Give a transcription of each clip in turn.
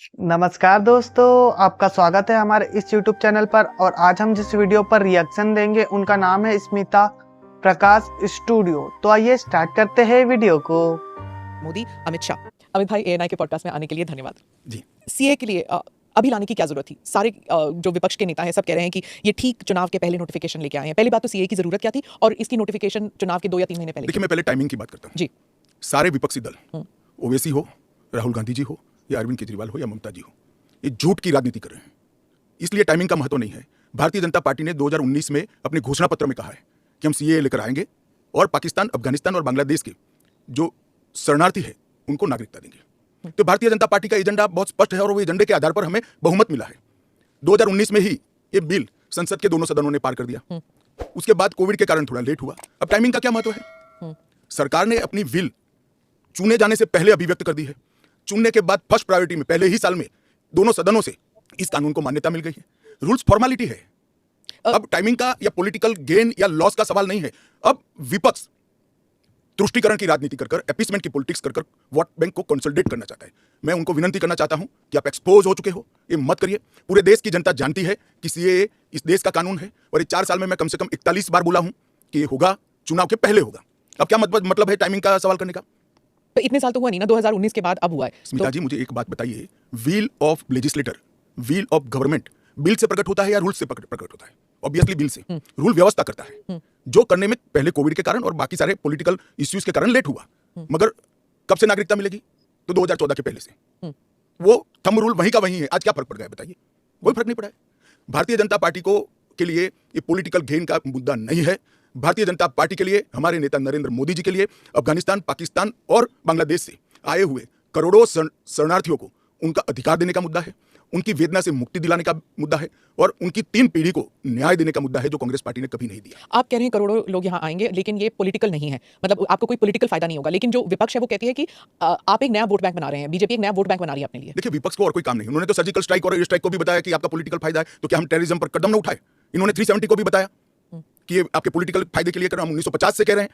नमस्कार दोस्तों, आपका स्वागत है हमारे इस यूट्यूब चैनल पर। और आज हम जिस वीडियो पर रिएक्शन देंगे उनका नाम है स्मिता प्रकाश स्टूडियो। तो आइए स्टार्ट करते हैं वीडियो को। मोदी, अमित शाह। अमित भाई, एएनआई के पॉडकास्ट में आने के लिए धन्यवाद जी। सीए के लिए अभी लाने की क्या जरूरत थी? सारे जो विपक्ष के नेता हैं सब कह रहे हैं कि ये ठीक चुनाव के पहले नोटिफिकेशन लेके आए हैं। पहली बात तो सीए की जरूरत क्या थी और इसकी नोटिफिकेशन चुनाव के 2 या 3 महीने पहले? देखिए, मैं पहले टाइमिंग की बात करता हूँ। जी। सारे विपक्षी दल, ओवैसी हो, राहुल गांधी जी हो, या अरविंद केजरीवाल हो, या ममता जी हो, ये झूठ की राजनीति कर रहे हैं। इसलिए टाइमिंग का महत्व नहीं है। भारतीय जनता पार्टी ने 2019 में अपने घोषणा पत्र में कहा है कि हम सीए लेकर आएंगे और पाकिस्तान, अफगानिस्तान और बांग्लादेश के जो शरणार्थी है उनको नागरिकता देंगे। तो भारतीय जनता पार्टी का एजेंडा बहुत स्पष्ट है और वो एजेंडे के आधार पर हमें बहुमत मिला है। 2019 में ही ये बिल संसद के दोनों सदनों ने पार कर दिया। उसके बाद कोविड के कारण थोड़ा लेट हुआ। अब टाइमिंग का क्या महत्व है? सरकार ने अपनी विल चुने जाने से पहले अभिव्यक्त कर दी है। चुनने के बाद फर्स्ट प्रायोरिटी में पहले ही साल में दोनों सदनों से इस कानून को मान्यता मिल गई है। रूल्स फॉर्मेलिटी है। अब टाइमिंग का या पॉलिटिकल गेन या लॉस का सवाल नहीं है। अब विपक्ष तुष्टीकरण की राजनीति कर अपीसमेंट की पॉलिटिक्स कर वोट बैंक को कंसोलिडेट करना चाहता है। मैं उनको विनती करना चाहता हूं कि आप एक्सपोज हो चुके हो, ये मत करिए। पूरे देश की जनता जानती है कि सीए इस देश का कानून है और ये 4 साल में मैं कम से कम 41 बार बोला हूं कि ये होगा, चुनाव के पहले होगा। अब क्या मतलब है टाइमिंग का सवाल करने का? तो इतने साल तो हुआ नहीं ना, 2019 के बाद अब हुआ है। स्मिता जी, मुझे एक बात बताइए, wheel of legislator, wheel of government bill से प्रकट होता है या रूल से प्रकट होता है? ऑब्वियसली बिल से। रूल व्यवस्था करता है, जो करने में पहले कोविड के कारण और बाकी सारे पॉलिटिकल इश्यूज के कारण लेट हुआ। मगर कब से नागरिकता मिलेगी? तो 2014 के पहले से। वो थंब रूल वहीं का वहीं है। आज क्या फर्क पड़ गया बताइए? कोई फर्क नहीं पड़ा है। भारतीय जनता पार्टी को के लिए ये पॉलिटिकल गेन का मुद्दा नहीं है। भारतीय जनता पार्टी के लिए, हमारे नेता नरेंद्र मोदी जी के लिए, अफगानिस्तान, पाकिस्तान और बांग्लादेश से आए हुए करोड़ों शरणार्थियों को उनका अधिकार देने का मुद्दा है, उनकी वेदना से मुक्ति दिलाने का मुद्दा है और उनकी 3 पीढ़ी को न्याय देने का मुद्दा है, जो कांग्रेस पार्टी ने कभी नहीं दिया। आप कह रहे हैं करोड़ों लोग यहाँ आएंगे, लेकिन ये पॉलिटिकल नहीं है, मतलब आपको कोई पॉलिटिकल फायदा नहीं होगा। लेकिन जो विपक्ष है वो कहती है कि आप एक नया वोट बैंक बना रहे हैं, बीजेपी एक नया वोट बैंक बना रही है अपने लिए। देखिए, विपक्ष को और कोई काम नहीं। उन्होंने तो सर्जिकल स्ट्राइक और एयर स्ट्राइक को भी बताया कि आपका पॉलिटिकल फायदा है, तो क्या हम टेररिज्म पर कदम न उठाए? इन्होंने 370 को भी बताया कि ये आपके पॉलिटिकल फायदे के लिए कर रहे हैं। हम 1950 से कह रहे हैं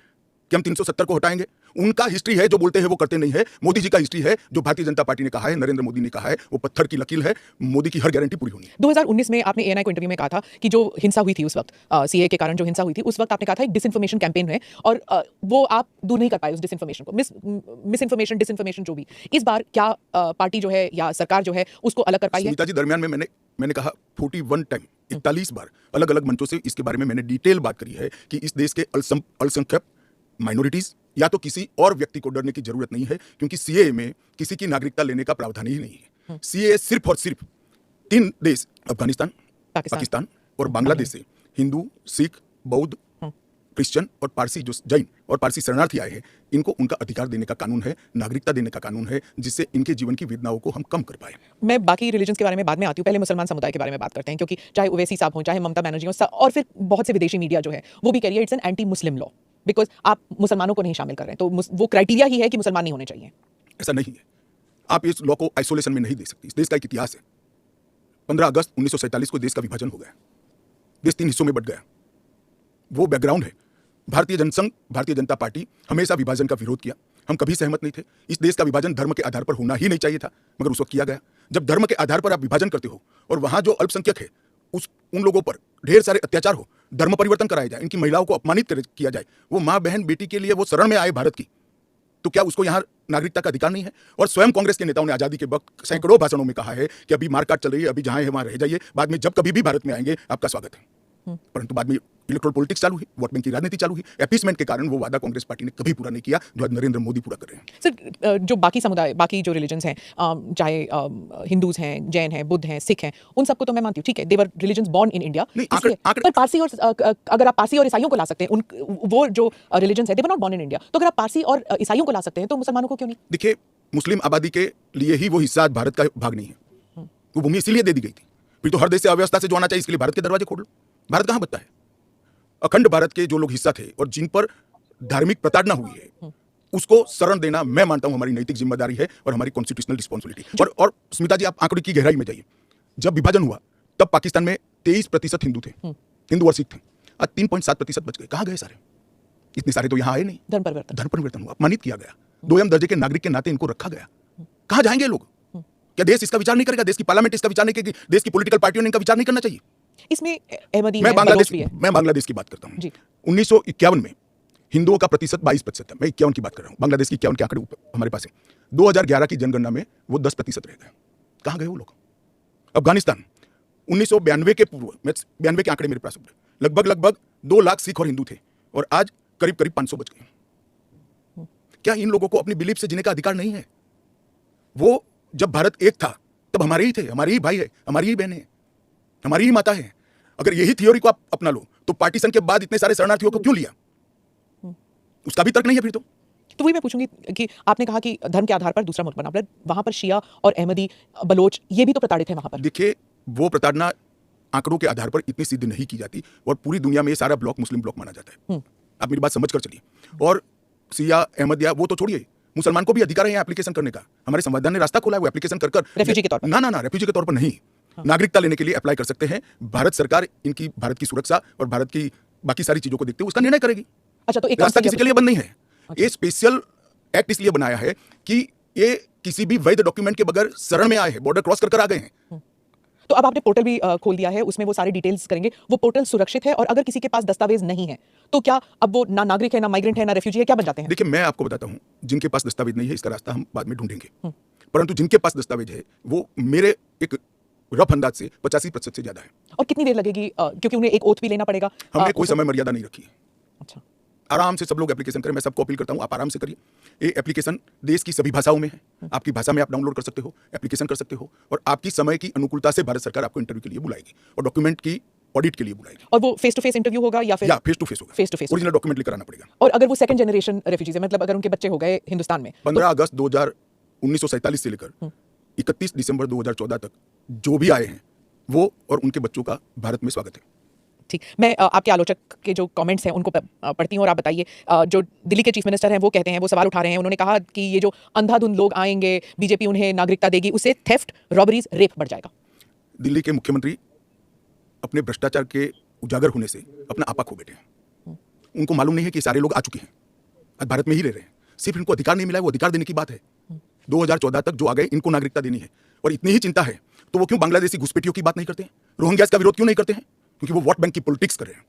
कि हम 370 को हटाएंगे। उनका हिस्ट्री है, जो बोलते हैं वो करते नहीं है। मोदी जी का हिस्ट्री है, जो भारतीय जनता पार्टी ने कहा है, नरेंद्र मोदी ने कहा है, वो पत्थर की लकीर है। मोदी की हर गारंटी पूरी होनी है। 2019 में आपने एएनआई को इंटरव्यू में कहा था कि जो हिंसा हुई थी उस वक्त, सीए के कारण जो हिंसा हुई थी उस वक्त आपने कहा था एक डिसइंफॉर्मेशन कैंपेन है और वो आप दूर नहीं कर पाए उस डिसइंफॉर्मेशन को, मिस इन्फॉर्मेशन, डिसइंफॉर्मेशन जो भी। इस बार क्या पार्टी जो है या सरकार जो है उसको अलग कर पाई है? सुनीता जी, दरमियान में मैंने कहा 41 टाइम, 41 बार अलग अलग मंचों से इसके बारे में मैंने डिटेल बात करी है कि इस देश के अल्पसंख्यक, माइनॉरिटीज या तो किसी और व्यक्ति को डरने की जरूरत नहीं है, क्योंकि सीए में किसी की नागरिकता लेने का प्रावधान ही नहीं है। सीए सिर्फ और सिर्फ 3 देश, अफगानिस्तान, पाकिस्तान और बांग्लादेश से हिंदू, सिख, बौद्ध, क्रिश्चियन और पारसी, जो जैन और पारसी शरणार्थी आए हैं, इनको उनका अधिकार देने का कानून है, नागरिकता देने का कानून है, जिससे इनके जीवन की वेदनाओं को हम कम कर पाए। मैं बाकी रिलीजन्स के बारे में बाद में आती हूँ, पहले मुसलमान समुदाय के बारे में बात करते हैं, क्योंकि चाहे ओवैसी साहब हो, चाहे ममता बनर्जी हो, और फिर बहुत से विदेशी मीडिया जो है वो भी कह रही है it's an anti Muslim law, because आप मुसलमानों को नहीं शामिल कर रहे हैं। तो वो क्राइटेरिया ही है कि मुसलमान नहीं होने चाहिए। ऐसा नहीं है। आप इस लॉ को आइसोलेशन में नहीं दे सकती। इस देश का एक इतिहास है। 15 अगस्त 1947 को देश का विभाजन हो गया। देश 3 हिस्सों में बट गया। वो बैकग्राउंड है। भारतीय जनसंघ, भारतीय जनता पार्टी हमेशा विभाजन का विरोध किया। हम कभी सहमत नहीं थे। इस देश का विभाजन धर्म के आधार पर होना ही नहीं चाहिए था, मगर उस वक्त किया गया। जब धर्म के आधार पर आप विभाजन करते हो और वहां जो अल्पसंख्यक है उन लोगों पर ढेर सारे अत्याचार हो, धर्म परिवर्तन कराया जाए, इनकी महिलाओं को अपमानित किया जाए, वो माँ बहन बेटी के लिए वो शरण में आए भारत की, तो क्या उसको यहाँ नागरिकता का अधिकार नहीं है? और स्वयं कांग्रेस के नेताओं ने आजादी के वक्त सैकड़ों भाषणों में कहा है कि अभी मारकाट चल रही है, अभी जहां है वहां रह जाइए, बाद में जब कभी भी भारत में आएंगे आपका स्वागत है। परंतु बाद में इलेक्ट्रोल पॉलिटिक्स चालू हुई, वोट बैंक की राजनीति चालू हुई। अपीसमेंट के कारण वो वादा कांग्रेस पार्टी ने कभी पूरा नहीं किया, जो आज नरेंद्र मोदी पूरा कर रहे हैं। सर, जो बाकी समुदाय, बाकी जो रिलीजन्स हैं, चाहे हिंदूज हैं, जैन हैं, बुद्ध हैं, सिख हैं, उन सबको तो मैं मानती हूँ, ठीक है, they were religions born in India. पर पारसी और अगर आप पारसी और ईसाइयों को ला सकते हैं, वो जो रिलीजन्स है they were not born in India, तो अगर आप पारसी और ईसाइयों को ला सकते हैं तो मुसलमानों को क्यों नहीं? देखिए, मुस्लिम आबादी के लिए ही वो हिस्सा भारत का भाग नहीं है। वो भूमि इसीलिए दे दी गई थी। फिर तो हर देश से अव्यवस्था से जो आना चाहिए, इसके लिए भारत के दरवाजे खोल लो। भारत कहाँ बचता है? अखंड भारत के जो लोग हिस्सा थे और जिन पर धार्मिक प्रताड़ना हुई है, उसको शरण देना मैं मानता हूं हमारी नैतिक जिम्मेदारी है और हमारी कॉन्स्टिट्यूशनल रिस्पॉन्सिबिलिटी। और स्मिता जी, आप आंकड़े की गहराई में जाइए। जब विभाजन हुआ तब पाकिस्तान में 23% हिंदू थे, हिंदू और सिख थे। आज 3.7% बच गए। कहाँ गए सारे? इतने सारे तो यहाँ आए नहीं। धर्म परिवर्तन हुआ, अपमानित किया गया, दोयम दर्जे के नागरिक के नाते इनको रखा गया। कहाँ जाएंगे लोग? क्या देश इसका विचार नहीं करेगा? देश की पार्लियामेंट इसका विचार नहीं करेगी? देश की पॉलिटिकल पार्टियों ने इनका विचार नहीं करना चाहिए? इसमें अहमदी मैं है, बांग्लादेश बलोच भी है। मैं बांग्लादेश की बात करता हूँ जी। 1951 में हिंदुओं का प्रतिशत 22% है। मैं 51 की बात कर रहा हूँ, बांग्लादेश की 51 के आंकड़े हमारे पास है। 2011 की जनगणना में वो 10% रह गए। कहाँ गए वो लोग? अफगानिस्तान 1992 के पूर्व, 92 के आंकड़े मेरे पास लगभग 2 लाख सिख और हिंदू थे और आज करीब 500 बच गए। क्या इन लोगों को अपनी बिलीफ से जीने का अधिकार नहीं है? वो जब भारत एक था तब हमारे ही थे, हमारी ही भाई है, हमारी ही बहन है, हमारी ही माता है। अगर यही थ्योरी को आप अपना लो तो पार्टीशन के बाद इतने सारे शरणार्थियों को क्यों लिया? उसका भी तर्क नहीं है फिर तो वही मैं पूछूंगी कि आपने कहा कि धर्म के आधार पर दूसरा मुल्क बना, वहां पर शिया और अहमदी, बलोच ये भी तो प्रताड़ित है वहां पर। देखिए, वो प्रताड़ना आंकड़ों के आधार पर इतनी सिद्ध नहीं की जाती और पूरी दुनिया में ये सारा ब्लॉक मुस्लिम ब्लॉक माना जाता है। आप मेरी बात समझ कर चलिए। और शिया अहमदिया वो तो छोड़िए, मुसलमान को भी अधिकार है यहाँ एप्लीकेशन करने का। हमारे संविधान ने रास्ता खोला है, वो एप्लीकेशन कर रेफ्यूजी के तौर पर। ना रेफ्यूजी के तौर पर नहीं, नागरिकता लेने के लिए अप्लाई कर सकते हैं। भारत सरकार इनकी भारत की सुरक्षा और भारत की बाकी सारी चीजों को देखते हुए उसका निर्णय करेगी। अच्छा, तो एक रास्ता किसी के लिए बंद नहीं है। ये स्पेशल एक्ट इसलिए बनाया है कि ये किसी भी वैध डॉक्यूमेंट के बगैर शरण में आए हैं, बॉर्डर क्रॉस कर आ गए हैं। तो अब आपने पोर्टल भी खोल दिया है, उसमें वो सारे डिटेल्स करेंगे। वो पोर्टल सुरक्षित है और अगर किसी के पास दस्तावेज नहीं है तो क्या अब वो ना नागरिक है, ना माइग्रेंट है, ना रेफ्यूजी है, क्या बन जाते हैं? देखिए, मैं आपको बताता हूं, जिनके पास दस्तावेज नहीं है इसका रास्ता हम बाद में ढूंढेंगे, परंतु जिनके पास दस्तावेज है वो मेरे एक रफ अंदाज से 85% से ज्यादा है। और कितनी देर लगेगी, क्योंकि उन्हें एक ओथ भी लेना पड़ेगा? हमने कोई समय मर्यादा नहीं रखी है। अच्छा, आराम से सब लोग एप्लीकेशन करें। मैं सबको अपील करता हूं, आप आराम से करिए। ये एप्लीकेशन देश की सभी भाषाओं में है, आपकी भाषा में आप डाउनलोड कर सकते हो, एप्लीकेशन कर सकते हो और आपकी समय की अनुकूलता से भारत सरकार आपको इंटरव्यू के लिए बुलाएगी और डॉक्यूमेंट की ऑडिट के लिए बुलाएगी। और वो फेस टू फेस इंटरव्यू होगा या फिर फेस टू फेस होगा? Face to face. Original document लेकर आना पड़ेगा। और अगर वो सेकंड जनरेशन रेफ्यूजीज है, मतलब अगर उनके बच्चे हो गए हिंदुस्तान में, 15 अगस्त 1947 से लेकर 31 दिसंबर 2014 तक जो भी आए हैं वो और उनके बच्चों का भारत में स्वागत है। ठीक, मैं आपके आलोचक के जो कमेंट्स हैं उनको पढ़ती हूँ और आप बताइए। जो दिल्ली के चीफ मिनिस्टर हैं वो कहते हैं, वो सवाल उठा रहे हैं, उन्होंने कहा कि ये जो अंधाधुंध लोग आएंगे, बीजेपी उन्हें नागरिकता देगी, उससे थेफ्ट, रॉबरीज, रेप बढ़ जाएगा। दिल्ली के मुख्यमंत्री अपने भ्रष्टाचार के उजागर होने से अपना आपा खो बैठे हैं। उनको मालूम नहीं है कि सारे लोग आ चुके हैं, आज भारत में ही रह रहे हैं, सिर्फ इनको अधिकार नहीं मिला है, वो अधिकार देने की बात है। 2014 तक जो आ गए इनको नागरिकता देनी है और इतनी ही चिंता है तो वो क्यों बांग्लादेशी घुसपैठियों की बात नहीं करते हैं, रोहिंग्यास का विरोध क्यों नहीं करते हैं? क्योंकि वो वोट बैंक की पॉलिटिक्स कर रहे हैं।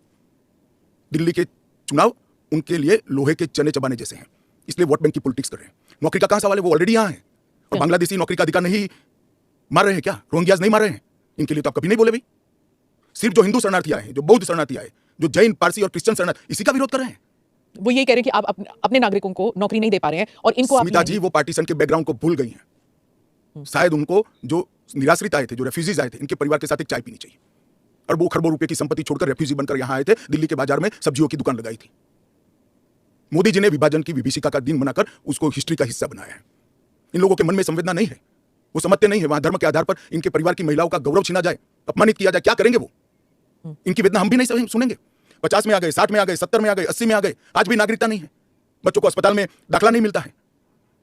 दिल्ली के चुनाव उनके लिए लोहे के चने चबाने जैसे हैं, इसलिए वोट बैंक की पॉलिटिक्स कर रहे हैं। नौकरी का कहां सवाल है, वो ऑलरेडी यहां है और बांग्लादेशी नौकरी का अधिकार नहीं मार रहे हैं क्या? रोहिंग्यास नहीं मार रहे हैं? इनके लिए तो आप कभी नहीं बोले भाई। सिर्फ जो हिंदू शरणार्थी आए हैं, जो बौद्ध शरणार्थी आए, जो जैन, पारसी और क्रिश्चियन शरणार्थी, इसी का विरोध कर रहे हैं। वो ये कह रहे हैं कि आप अपने नागरिकों को नौकरी नहीं दे पा रहे हैं और इनको स्मिता जी वो पार्टीशन के बैकग्राउंड को भूल गई हैं। शायद उनको जो निराश्रित आए थे, जो रेफ्यूजीज आए थे, इनके परिवार के साथ एक चाय पीनी चाहिए। अरबों खरबों रुपए की संपत्ति छोड़कर रेफ्यूजी बनकर यहां आए थे, दिल्ली के बाजार में सब्जियों की दुकान लगाई थी। मोदी जी ने विभाजन की विभीषिका का दिन बनाकर उसको हिस्ट्री का हिस्सा बनाया है। इन लोगों के मन में संवेदना नहीं है, वो समझते नहीं है वहां धर्म के आधार पर इनके परिवार की महिलाओं का गौरव छीना जाए, अपमानित किया जाए, क्या करेंगे वो? इनकी वेदना हम भी नहीं सुनेंगे। 50 में आ गए, 60 में आ गए, 70 में आ गए, 80 में आ गए, आज भी नागरिकता नहीं है। बच्चों को अस्पताल में दाखिला नहीं मिलता है,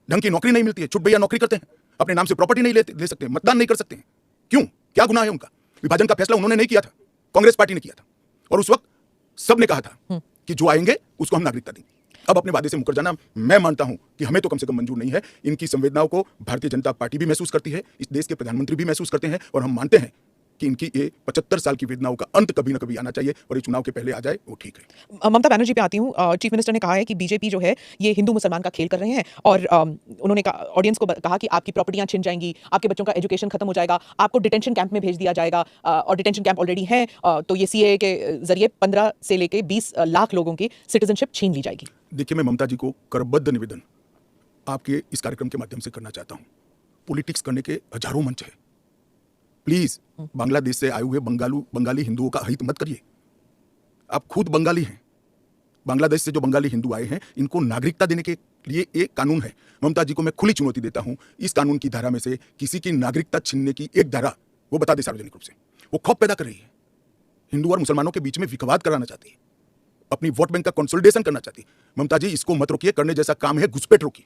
ढंग की नौकरी नहीं मिलती है, छुट भैया नौकरी करते हैं, अपने नाम से प्रॉपर्टी नहीं ले सकते, मतदान नहीं कर सकते हैं। क्यों? क्या गुनाह है उनका? विभाजन का फैसला उन्होंने नहीं किया था, कांग्रेस पार्टी ने किया था और उस वक्त सबने कहा था कि जो आएंगे उसको हम नागरिकता देंगे। अब अपने वादे से मुकर जाना, मैं मानता हूं कि हमें तो कम से कम मंजूर नहीं है। इनकी संवेदनाओं को भारतीय जनता पार्टी भी महसूस करती है, इस देश के प्रधानमंत्री भी महसूस करते हैं और हम मानते हैं कि इनकी ये 75 साल की वेदनाओं का अंत कभी ना कभी आना चाहिए और ये चुनाव के पहले आ जाए, वो ठीक है। ममता बनर्जी पे आती हूँ। चीफ मिनिस्टर ने कहा है कि बीजेपी जो है ये हिंदू मुसलमान का खेल कर रहे हैं और उन्होंने ऑडियंस को कहा कि आपकी प्रॉपर्टियां छिन जाएंगी, आपके बच्चों का एजुकेशन खत्म हो जाएगा, आपको डिटेंशन कैंप में भेज दिया जाएगा और डिटेंशन कैंप ऑलरेडी है, तो ये सीएए के जरिए 15 से लेके 20 लाख लोगों की सिटीजनशिप छीन ली जाएगी। देखिए, मैं ममता जी को करबद्ध निवेदन आपके इस कार्यक्रम के माध्यम से करना चाहता हूँ। पॉलिटिक्स करने के हजारों मंच है, प्लीज बांग्लादेश से आए हुए बंगाली हिंदुओं का हित मत करिए। आप खुद बंगाली हैं, बांग्लादेश से जो बंगाली हिंदू आए हैं इनको नागरिकता देने के लिए एक कानून है। ममता जी को मैं खुली चुनौती देता हूं, इस कानून की धारा में से किसी की नागरिकता छीनने की एक धारा वो बता दे सार्वजनिक रूप से। वो खौफ पैदा कर रही है, हिंदू और मुसलमानों के बीच में विवाद कराना चाहती है, अपनी वोट बैंक का कंसोलिडेशन करना चाहती है। ममता जी, इसको मत रोकिए, करने जैसा काम है घुसपैठ रोकिए।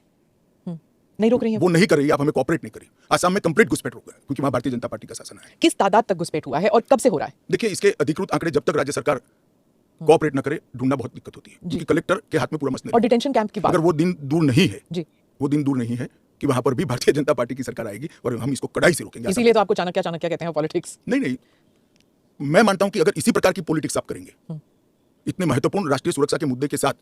नहीं रोक रही है वो नहीं कर रही है, आप हमें कोऑपरेट नहीं करिए। आसाम में कंप्लीट घुसपैठ हो गया क्योंकि वहां भारतीय जनता पार्टी का शासन है। किस तादाद तक घुसपैठ हुआ है और कब से हो रहा है? देखिए, इसके अधिकृत आंकड़े जब तक राज्य सरकार कोऑपरेट न करे ढूंढना बहुत दिक्कत होती है, क्योंकि कलेक्टर के हाथ में पूरा मसला है। और डिटेंशन कैंप की बात, अगर वो दिन दूर नहीं है जी, वो दिन दूर नहीं है कि वहां पर भी भारतीय जनता पार्टी की सरकार आएगी और हम इसको कड़ाई से रोकेंगे। इसीलिए तो आपको चाणक्य चाणक्य कहते हैं पॉलिटिक्स। नहीं, मैं मानता हूं कि अगर इसी प्रकार की पॉलिटिक्स आप करेंगे, इतने महत्वपूर्ण राष्ट्रीय सुरक्षा के मुद्दे के साथ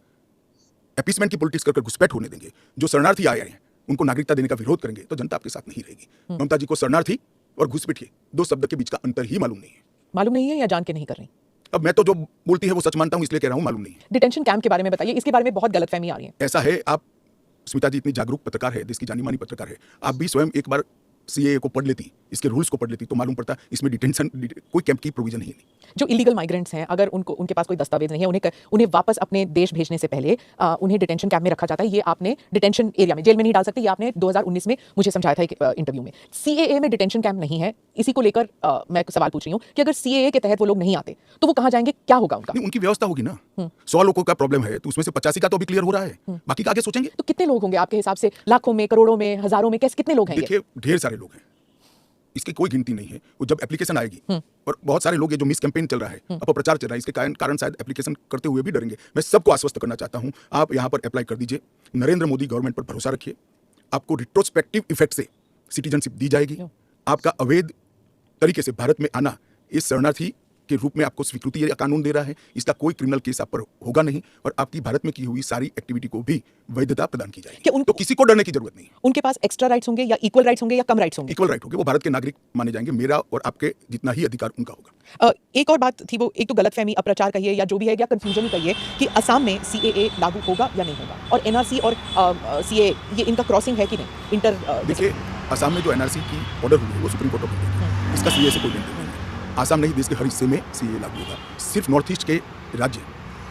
एपीसमेंट की पॉलिटिक्स कर घुसपैठ होने देंगे, जो शरणार्थी आए हैं उनको नागरिकता देने का विरोध करेंगे, तो जनता आपके साथ नहीं रहेगी। ममता जी को शरणार्थी और घुसपैठिए दो शब्द के बीच का अंतर ही मालूम नहीं है। मालूम नहीं है या जान के नहीं कर रही? अब मैं तो जो बोलती है वो सच मानता हूं, इसलिए कह रहा हूं मालूम नहीं है। डिटेंशन कैंप के बारे में बताइए, इसके बारे में बहुत गलतफहमी आ रही है। ऐसा है, आप स्मिता जी इतनी जागरूक पत्रकार है, देश की जानी मानी पत्रकार है, आप भी स्वयं एक बार सीएए को पढ़ लेती, इसके रूल्स को पढ़ लेती, तो मालूम पड़ता इसमें डिटेंशन कोई कैंप की प्रोविजन ही नहीं। जो इलीगल माइग्रेंट्स हैं, अगर उनके पास कोई दस्तावेज नहीं है, उन्हें वापस अपने देश भेजने से पहले उन्हें डिटेंशन कैंप में रखा जाता है। ये आपने डिटेंशन एरिया में, जेल में नहीं डाल सकते, ये आपने 2019 में मुझे समझाया था एक इंटरव्यू में। सीएए में डिटेंशन कैंप नहीं है, इसी को लेकर मैं सवाल पूछ रही हूँ कि अगर सीएए के तहत वो लोग नहीं आते तो वो कहाँ जाएंगे, क्या होगा उनका? उनकी व्यवस्था होगी ना। 100 लोगों का प्रॉब्लम है तो उसमें से 85 का तो अभी क्लियर हो रहा है, बाकी का आगे सोचेंगे। तो कितने लोग होंगे आपके हिसाब से? लाखों में, करोड़ों में, हजारों में, कैसे कितने लोग हैं? देखिए ढेर सारे लोग हैं, इसकी कोई गिनती नहीं है। वो जब एप्लीकेशन आएगी और बहुत सारे लोग, ये जो मिस कैंपेन चल रहा है, अपप्रचार चल रहा है, इसके कारण शायद एप्लीकेशन करते हुए भी डरेंगे। मैं सबको आश्वस्त करना चाहता हूं, आप यहां पर अप्लाई कर दीजिए, नरेंद्र मोदी गवर्नमेंट पर भरोसा रखिए, आपको रिट्रोस्पेक्टिव इफेक्ट से सिटीजनशिप दी जाएगी। आपका अवैध तरीके से भारत में आना इस शरणार्थी के रूप में आपको स्वीकृति या कानून दे रहा है, इसका कोई क्रिमिनल केस आप पर होगा नहीं और आपकी भारत में की हुई सारी एक्टिविटी को भी वैधता प्रदान की जाएगी। तो किसी को डरने की जरूरत नहीं। उनके पास एक्स्ट्रा राइट्स होंगे या इक्वल राइट्स होंगे या कम राइट्स होंगे? इक्वल राइट होंगे, वो भारत के नागरिक माने जाएंगे, मेरा और आपके जितना ही अधिकार उनका होगा। एक और बात थी, वो एक तो गलतफहमी, अपप्रचार कहिए या जो भी है, या कंफ्यूजन ही कहिए कि असम में सीएए लागू होगा या नहीं होगा, और एनआरसी और सीएए ये इनका क्रॉसिंग है कि नहीं? देखिए, असम में जो एनआरसी की ऑर्डर हुई है वो सुप्रीम कोर्ट ऑफ इंडिया की, इसका सीए से कोई लेन देन नहीं है। आसाम नहीं, देश के हर हिस्से में सीए लागू होगा। सिर्फ नॉर्थ ईस्ट के राज्य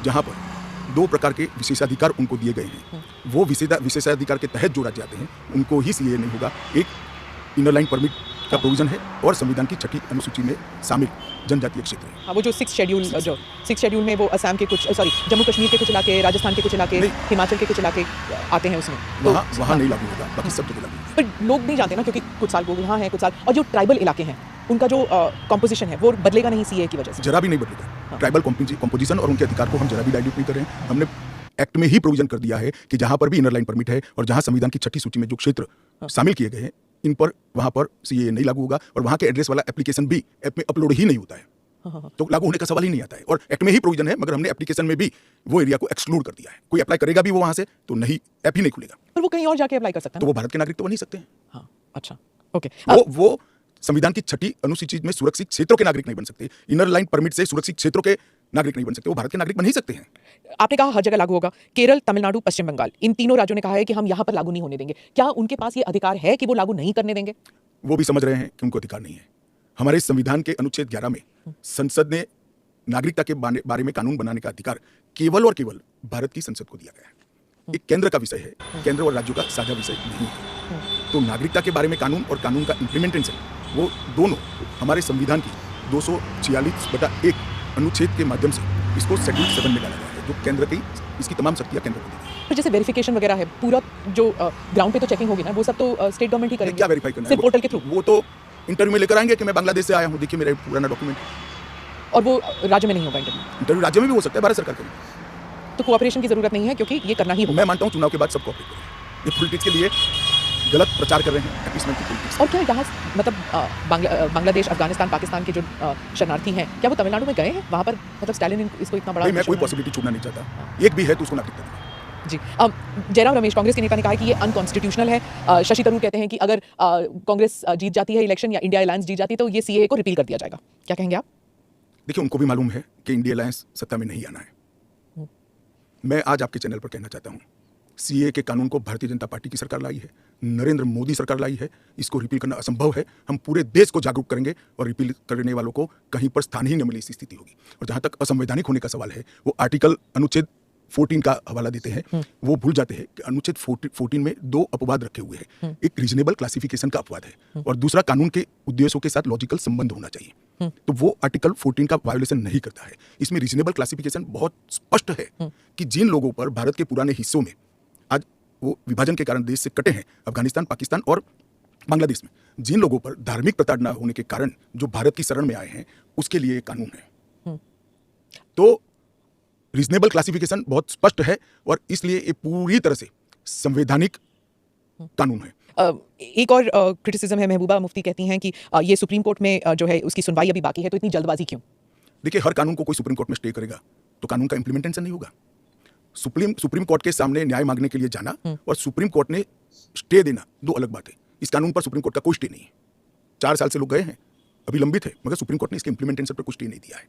जहां पर 2 प्रकार के विशेषाधिकार उनको दिए गए हैं, वो विशेषाधिकार के तहत जो राज्य आते हैं उनको ही सीए नहीं होगा। एक इनर लाइन परमिट का प्रोविजन है और संविधान की 6ठी अनुसूची में शामिल जनजातीय क्षेत्र है। वो जो 6th शेड्यूल में वो असम के कुछ, जम्मू कश्मीर के कुछ इलाके, राजस्थान के कुछ इलाके, हिमाचल के कुछ इलाके आते हैं उसमें, तो वहाँ नहीं लागू होगा, बाकी सब जगह लागू होगा। पर लोग नहीं जानते ना, क्योंकि कुछ साल वो यहाँ हैं, कुछ साल, और जो ट्राइबल इलाके हैं उनका जो कॉम्पोजिशन है वो बदलेगा नहीं सीए की वजह से? जरा भी नहीं बदलेगा। ट्राइबल कॉम्पोजिशन और उनके अधिकार को हम जरा भी डाइल्यूट नहीं कर रहे हैं। हमने एक्ट में ही प्रोविजन कर दिया है कि जहां पर भी इनर लाइन परमिट है और जहां संविधान की 6ठी सूची में जो क्षेत्र शामिल किए गए हैं, इन पर वहां पर सीए नहीं लागू होगा और वहां के एड्रेस वाला एप्लीकेशन भी ऐप में अपलोड ही नहीं होता है, तो लागू होने का सवाल ही नहीं आता है। और एक्ट में ही प्रोविजन है, मगर हमने एप्लीकेशन में भी वो एरिया को एक्सक्लूड कर दिया है। कोई अप्लाई करेगा भी वो वहां से तो नहीं, ऐप ही नहीं खुलेगा। पर वो कहीं और जाके अप्लाई कर सकता है, तो वो भारत के नागरिक तो बन ही सकते हैं। हाँ, अच्छा, ओके। वो संविधान की 6ठी अनुसूची में सुरक्षित क्षेत्रों के नागरिक नहीं बन सकते, इनर लाइन परमिट से सुरक्षित क्षेत्रों के नागरिक नहीं बन सकते, वो भारत के नागरिक बन ही सकते हैं। आपने कहा हर जगह लागू होगा, केरल, तमिलनाडु, पश्चिम बंगाल, इन तीनों राज्यों ने कहा है कि हम यहाँ पर लागू नहीं होने देंगे। क्या उनके पास ये अधिकार है कि वो लागू नहीं करने देंगे? वो भी समझ रहे हैं कि उनको अधिकार नहीं है। हमारे संविधान के अनुच्छेद 11 में संसद ने नागरिकता के बारे में कानून बनाने का अधिकार केवल और केवल भारत की संसद को दिया गया है। एक केंद्र का विषय है, केंद्र और राज्यों का साझा विषय नहीं है। तो नागरिकता के बारे में कानून और कानून का इम्प्लीमेंटेशन, वो दोनों हमारे संविधान की 246/1 अनुच्छेद के माध्यम से इसको शेड्यूल 7 में डाला गया है, जो केंद्र की इसकी तमाम शक्तियां केंद्र को दी गई है। तो जैसे वेरिफिकेशन वगैरह है, पूरा जो ग्राउंड पे तो चेकिंग होगी ना, वो सब तो स्टेट गवर्नमेंट ही करेगी। क्या वेरीफाई करना है? सिर्फ पोर्टल के थ्रू? वो तो इंटरव्यू में लेकर आएंगे कि मैं बांग्लादेश से आया हूँ, देखिए मेरा पुराना डॉक्यूमेंट। और वो राज्य में नहीं होगा इंटरव्यू राज्य में भी हो सकता है, भारत सरकार करेगी। तो कोऑपरेशन की जरूरत नहीं है, क्योंकि ये करना ही होगा। मैं मानता हूँ चुनाव के बाद सब कोऑपरेट करें। ये पॉलिटिक्स के लिए गलत प्रचार कर रहे हैं, एपीसमेंट की पॉलिटिक्स। और क्या यहाँ मतलब बांग्लादेश, अफगानिस्तान, पाकिस्तान के जो शरणार्थी हैं, क्या वो तमिलनाडु में गए हैं? वहाँ पर मतलब स्टालिन इसको इतना बड़ा, मैं कोई पॉसिबिलिटी छूटना नहीं चाहता, एक भी है तो उसको नागरिकता दें। जी। जयराम रमेश, कांग्रेस के नेता, ने कहा है कि ये अनकॉन्स्टिट्यूशनल है। शशि थरूर कहते हैं कि अगर कांग्रेस जीत जाती है इलेक्शन या इंडिया अलायंस जीत जाती है तो ये सीए को रिपील कर दिया जाएगा। क्या कहेंगे आप? देखिए, उनको भी मालूम है कि इंडिया अलायंस सत्ता में नहीं आना है। मैं आज आपके चैनल पर कहना चाहता हूँ, सीए के कानून को भारतीय जनता पार्टी की सरकार लाई है, नरेंद्र मोदी सरकार लाई है। इसको रिपील करना असंभव है। हम पूरे देश को जागरूक करेंगे और रिपील करने वालों को कहीं पर स्थान ही न मिले, ऐसी स्थिति होगी। और जहां तक असंवैधानिक होने का सवाल है, वो अनुच्छेद 14 का हवाला देते हैं। वो भूल जाते हैं कि अनुच्छेद 14 में 2 अपवाद रखे हुए हैं। एक रीजनेबल क्लासिफिकेशन का अपवाद है और दूसरा कानून के उद्देश्यों के साथ लॉजिकल संबंध होना चाहिए। तो वो आर्टिकल 14 का वायोलेशन नहीं करता है। इसमें रीजनेबल क्लासिफिकेशन बहुत स्पष्ट है कि जिन लोगों पर भारत के पुराने हिस्सों में आज वो विभाजन के कारण देश से कटे हैं, अफगानिस्तान, पाकिस्तान और बांग्लादेश में, जिन लोगों पर धार्मिक प्रताड़ना होने के कारण जो भारत की शरण में आए हैं, उसके लिए कानून है। तो रीजनेबल क्लासिफिकेशन बहुत स्पष्ट है और इसलिए ये पूरी तरह से संवैधानिक कानून है। एक और क्रिटिसिज्म है, महबूबा मुफ्ती कहती हैं कि ये सुप्रीम कोर्ट में जो है उसकी सुनवाई अभी बाकी है, तो इतनी जल्दबाजी क्यों? देखिए, हर कानून को कोई सुप्रीम कोर्ट में स्टे करेगा तो कानून का इंप्लीमेंटेशन नहीं होगा। सुप्रीम कोर्ट के सामने न्याय मांगने के लिए जाना और सुप्रीम कोर्ट ने स्टे देना दो अलग बात है। इस कानून पर सुप्रीम कोर्ट का कोई स्टे नहीं है। 4 साल से लोग गए हैं, अभी लंबित है, मगर सुप्रीम कोर्ट ने इसके इंप्लीमेंटेशन पर कुछ स्टे नहीं दिया है।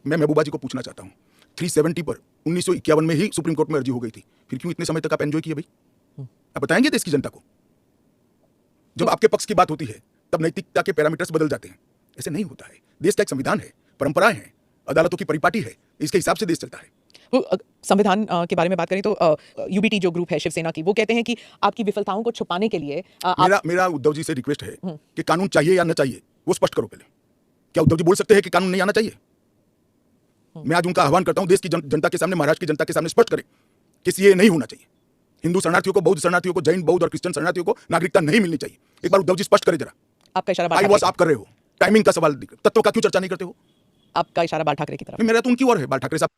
मैं महबूबा जी को पूछना चाहता हूँ, 370 पर 1951 में ही सुप्रीम कोर्ट में अर्जी हो गई थी, फिर क्यों इतने समय तक आप एंजॉय किए भाई? आप बताएंगे देश की जनता को? जब आपके पक्ष की बात होती है तब नैतिकता के पैरामीटर्स बदल जाते हैं। ऐसे नहीं होता है। देश का एक संविधान है, परंपराएं हैं, अदालतों की परिपाटी है, इसके हिसाब से देश चलता है। संविधान के बारे में बात करें तो यूबीटी जो ग्रुप है शिवसेना की, वो कहते हैं कि आपकी विफलताओं को छुपाने के लिए मेरा उद्धव जी से रिक्वेस्ट है कि कानून चाहिए या न चाहिए वो स्पष्ट करो पहले। क्या उद्धव जी बोल सकते हैं कि कानून नहीं आना चाहिए? मैं आज उनका आह्वान करता हूं, देश की जनता के सामने, महाराष्ट्र की जनता के सामने स्पष्ट करें कि ये नहीं होना चाहिए। हिंदू शरणार्थियों को, बौद्ध शरणार्थियों को, जैन, बौद्ध और क्रिश्चियन शरणार्थियों को नागरिकता नहीं मिलनी चाहिए। एक बार उद्धव जी स्पष्ट करें जरा। आपका इशारा आई वॉस आप कर रहे हो, टाइमिंग का सवाल, तत्व का क्यों चर्चा नहीं करते हो? आपका इशारा बाल ठाकरे की तरफ। मेरा तो उनकी ओर है, बाल ठाकरे साहब।